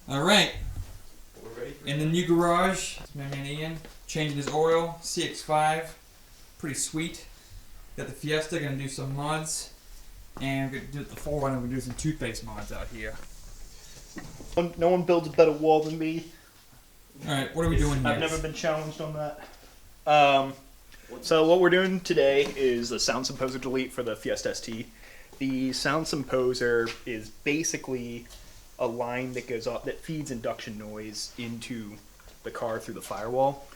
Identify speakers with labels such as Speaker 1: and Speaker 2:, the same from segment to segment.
Speaker 1: Alright, in the new garage, it's my man Ian, changing his oil, CX5, pretty sweet. Got the Fiesta, gonna do some mods, and we're gonna do the 4-runner, we're gonna do some toothpaste mods out here.
Speaker 2: No one builds a better wall than me.
Speaker 1: Alright, what are we doing here?
Speaker 2: I've never been challenged on that. So what we're doing today is the Sound Symposer delete for the Fiesta ST. The Sound Symposer is basically a line that goes up that feeds induction noise into the car through the firewall.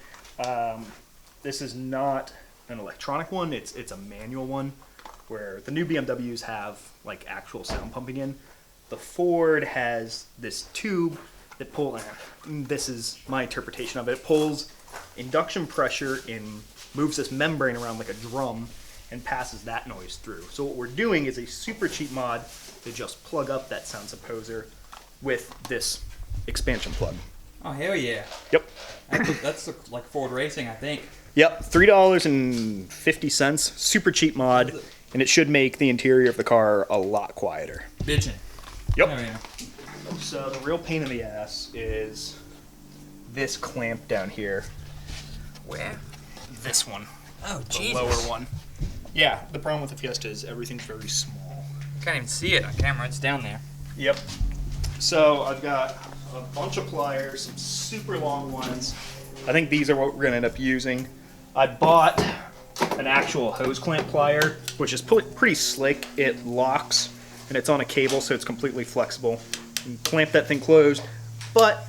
Speaker 2: This is not an electronic one, it's a manual one where the new BMWs have like actual sound pumping in. The Ford has this tube that this is my interpretation of it, pulls induction pressure and moves this membrane around like a drum and passes that noise through. So what we're doing is a super cheap mod to just plug up that Sound Symposer with this expansion plug.
Speaker 1: Oh, hell yeah.
Speaker 2: Yep.
Speaker 1: That's like Ford Racing, I think.
Speaker 2: Yep, $3.50, super cheap mod, and it should make the interior of the car a lot quieter.
Speaker 1: Bitchin'.
Speaker 2: Yep.
Speaker 1: Oh, yeah.
Speaker 2: So the real pain in the ass is this clamp down here.
Speaker 1: Where?
Speaker 2: This one.
Speaker 1: Oh,
Speaker 2: The
Speaker 1: Jesus.
Speaker 2: lower one. Yeah, the problem with the Fiesta is everything's very small.
Speaker 1: Can't even see it on camera, it's down there.
Speaker 2: Yep. So I've got a bunch of pliers, some super long ones. I think these are what we're gonna end up using. I bought an actual hose clamp plier, which is pretty slick. It locks, and it's on a cable, so it's completely flexible. You can clamp that thing closed, but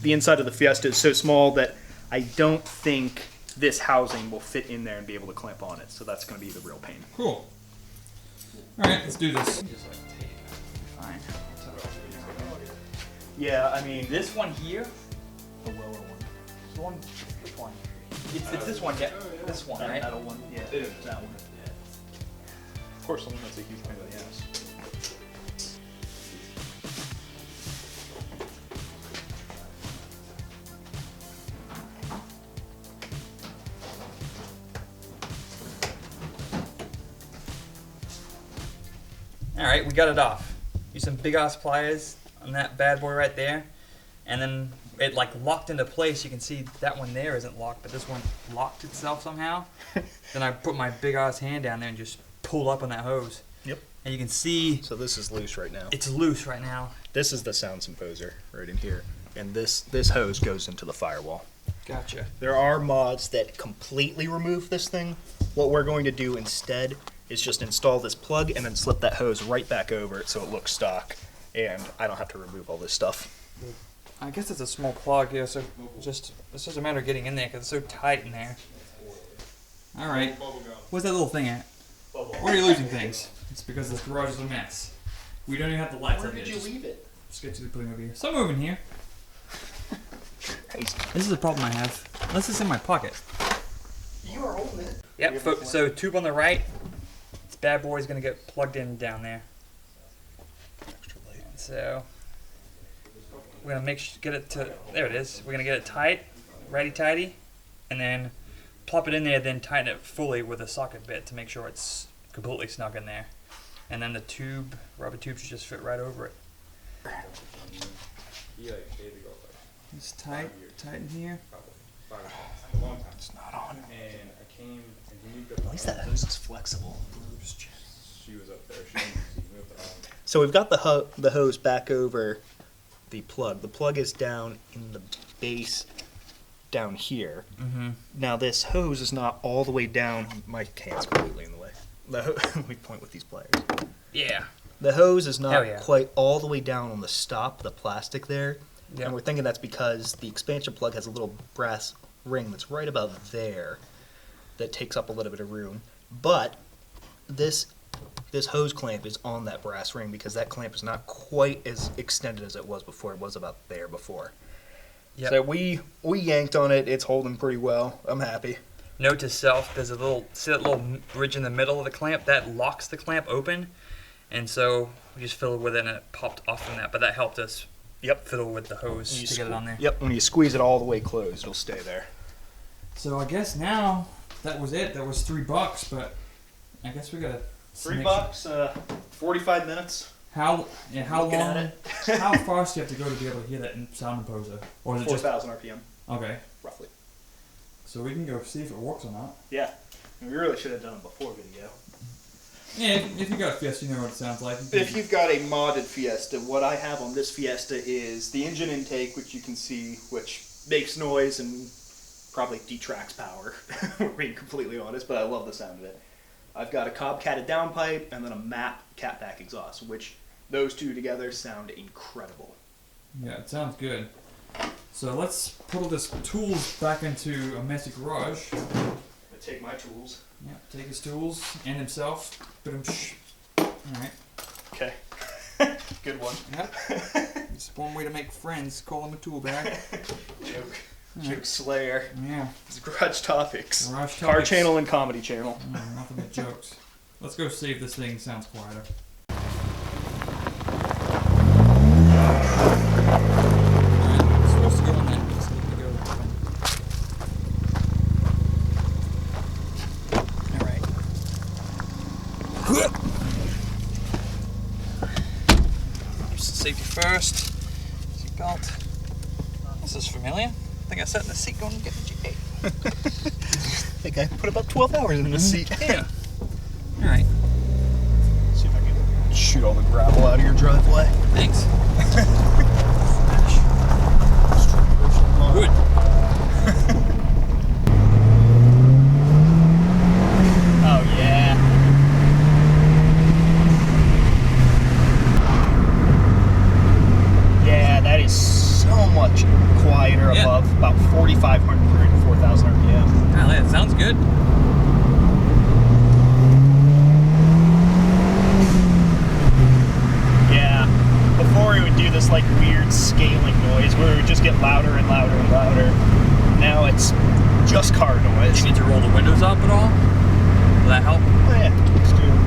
Speaker 2: the inside of the Fiesta is so small that I don't think this housing will fit in there and be able to clamp on it, so that's gonna be the real pain.
Speaker 1: Cool. Alright, let's do this.
Speaker 2: Fine. Yeah, I mean,
Speaker 1: This one here?
Speaker 2: the lower one.
Speaker 1: The one, which one? It's this one, yeah. This one,
Speaker 2: That
Speaker 1: right?
Speaker 2: metal one, yeah,
Speaker 1: It is.
Speaker 2: that one. Of course, the one that's a huge pain in the ass.
Speaker 1: Alright, we got it off. Use some big ass pliers on that bad boy right there. And then it like locked into place. You can see that one there isn't locked, but this one locked itself somehow. Then I put my big ass hand down there and just pulled up on that hose.
Speaker 2: Yep.
Speaker 1: And you can see
Speaker 2: So this is loose right now.
Speaker 1: it's loose right now.
Speaker 2: This is the Sound Symposer right in here. And this hose goes into the firewall.
Speaker 1: Gotcha.
Speaker 2: There are mods that completely remove this thing. What we're going to do instead is just install this plug and then slip that hose right back over it so it looks stock. And I don't have to remove all this stuff.
Speaker 1: I guess it's a small plug here, so it's just a matter of getting in there because it's so tight in there. Alright. Where's that little thing at? Why are you losing things? It's because this garage is a mess. We don't even have the lights up here.
Speaker 2: leave it?
Speaker 1: Just get to the putting over here. Some over in here. This is a problem I have. Unless it's in my pocket.
Speaker 2: You are holding it.
Speaker 1: Yep, so tube on the right. This bad boy is going to get plugged in down there. So we're going to get it to, there it is. We're going to get it tight, righty-tighty, and then plop it in there, then tighten it fully with a socket bit to make sure it's completely snug in there. And then the tube, rubber tube should just fit right over it. It's tight in here.
Speaker 2: It's not on. At least that hose is flexible.
Speaker 3: She was up there. She moved it on.
Speaker 2: So we've got the hose back over the plug. The plug is down in the base down here.
Speaker 1: Mm-hmm.
Speaker 2: Now this hose is not all the way down. My hand's completely in the way. Let me point with these pliers.
Speaker 1: Yeah.
Speaker 2: The hose is
Speaker 1: Hell
Speaker 2: not
Speaker 1: yeah.
Speaker 2: quite all the way down on the stop, the plastic there.
Speaker 1: Yep.
Speaker 2: And we're thinking that's because the expansion plug has a little brass ring that's right about there that takes up a little bit of room. But this hose clamp is on that brass ring because that clamp is not quite as extended as it was before. It was about there before.
Speaker 1: Yep.
Speaker 2: So we yanked on it. It's holding pretty well. I'm happy.
Speaker 1: Note to self, there's see that little ridge in the middle of the clamp? That locks the clamp open. And so we just fiddled with it and it popped off from that. But that helped us fiddle with the hose to get it on there.
Speaker 2: Yep, when you squeeze it all the way closed, it'll stay there.
Speaker 1: So I guess now that was it. That was $3, but I guess we gotta.
Speaker 2: $3, 45 minutes.
Speaker 1: How
Speaker 2: Looking
Speaker 1: long?
Speaker 2: at it.
Speaker 1: How fast do you have to go to be able to hear that in Sound Imposer? Or is it just
Speaker 2: 4,000 RPM,
Speaker 1: okay?
Speaker 2: roughly.
Speaker 1: So we can go see if it works or not.
Speaker 2: Yeah. We really should have done it before video.
Speaker 1: Yeah, if you got a Fiesta, you know what it sounds like.
Speaker 2: If you've got a modded Fiesta, what I have on this Fiesta is the engine intake, which you can see, which makes noise and probably detracts power, we're being completely honest, but I love the sound of it. I've got a Cobb catted downpipe and then a MAP catback exhaust, which those two together sound incredible.
Speaker 1: Yeah, it sounds good. So let's put all this tools back into a messy garage.
Speaker 2: I take my tools.
Speaker 1: Yeah, take his tools and himself. Alright.
Speaker 2: Okay. Good one.
Speaker 1: Yep. It's one way to make friends. Call him a tool bag.
Speaker 2: Joke Slayer.
Speaker 1: Yeah.
Speaker 2: It's Garage Topics.
Speaker 1: Garage
Speaker 2: Car
Speaker 1: Topics.
Speaker 2: channel and comedy channel.
Speaker 1: Nothing but jokes. Let's go see if this thing sounds quieter. Alright, it's supposed to go in there. Just need to go. Alright. Safety first. Seat belt. This is familiar. I think I sat in the seat going to get the GA.
Speaker 2: I think I put about 12 hours in this seat.
Speaker 1: Yeah. Alright.
Speaker 2: See if I can shoot all the gravel out of your driveway.
Speaker 1: Thanks. Good.
Speaker 2: Oh yeah. Yeah, that is so much quieter
Speaker 1: Yeah.
Speaker 2: above about 4,500 and 4,000 RPM.
Speaker 1: Golly, that sounds good.
Speaker 2: Yeah. Before it would do this like weird scaling noise where it would just get louder and louder and louder. Now it's just car
Speaker 1: Do
Speaker 2: noise.
Speaker 1: you need to roll the windows up at all? Will that help?
Speaker 2: Oh yeah, let's do it.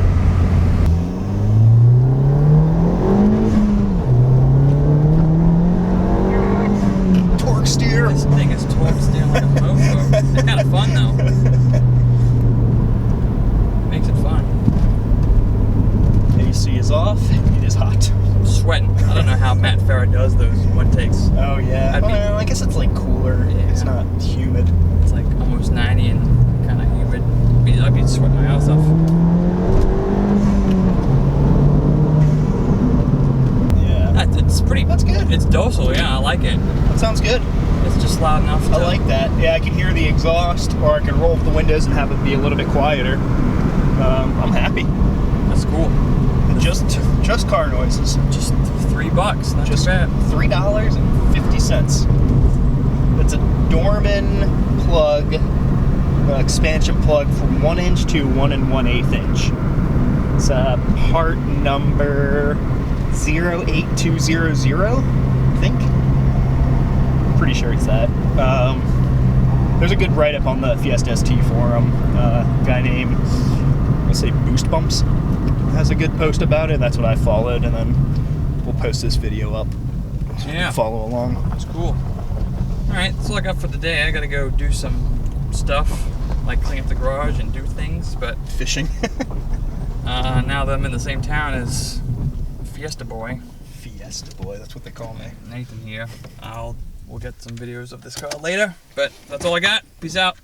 Speaker 2: Torque steer.
Speaker 1: This thing is torque steering like a mofo. It's kind of fun though. Makes it fun.
Speaker 2: AC is off. It is hot.
Speaker 1: I'm sweating. I don't know how Matt Farah does those one takes.
Speaker 2: Oh yeah.
Speaker 1: I'd be-
Speaker 2: Well, I guess it's like cooler.
Speaker 1: Yeah.
Speaker 2: It's not humid.
Speaker 1: It's like almost 90 and kind of humid. I'd be sweating my ass off.
Speaker 2: Yeah.
Speaker 1: It's pretty.
Speaker 2: That's good.
Speaker 1: It's docile. Yeah, I like it.
Speaker 2: That sounds good.
Speaker 1: It's just loud enough.
Speaker 2: I like that. Yeah, I can hear the exhaust, or I can roll up the windows and have it be a little bit quieter. I'm happy.
Speaker 1: That's cool.
Speaker 2: Just car noises.
Speaker 1: Just $3. Not
Speaker 2: Just
Speaker 1: too bad.
Speaker 2: $3.50. It's a Dorman plug, expansion plug from 1 inch to 1 1/8 inch. It's part number 08200, I think. Pretty sure it's that. There's a good write-up on the Fiesta ST forum. A guy named, let's say, Boost Bumps has a good post about it. That's what I followed, and then we'll post this video up. So you
Speaker 1: Yeah.
Speaker 2: can follow along.
Speaker 1: That's cool. Alright, that's all I got for the day. I gotta go do some stuff, like clean up the garage and do things, but
Speaker 2: Fishing.
Speaker 1: now that I'm in the same town as Fiesta Boy,
Speaker 2: Fiesta boy, that's what they call me.
Speaker 1: Nathan here, we'll get some videos of this car later, but that's all I got. Peace out.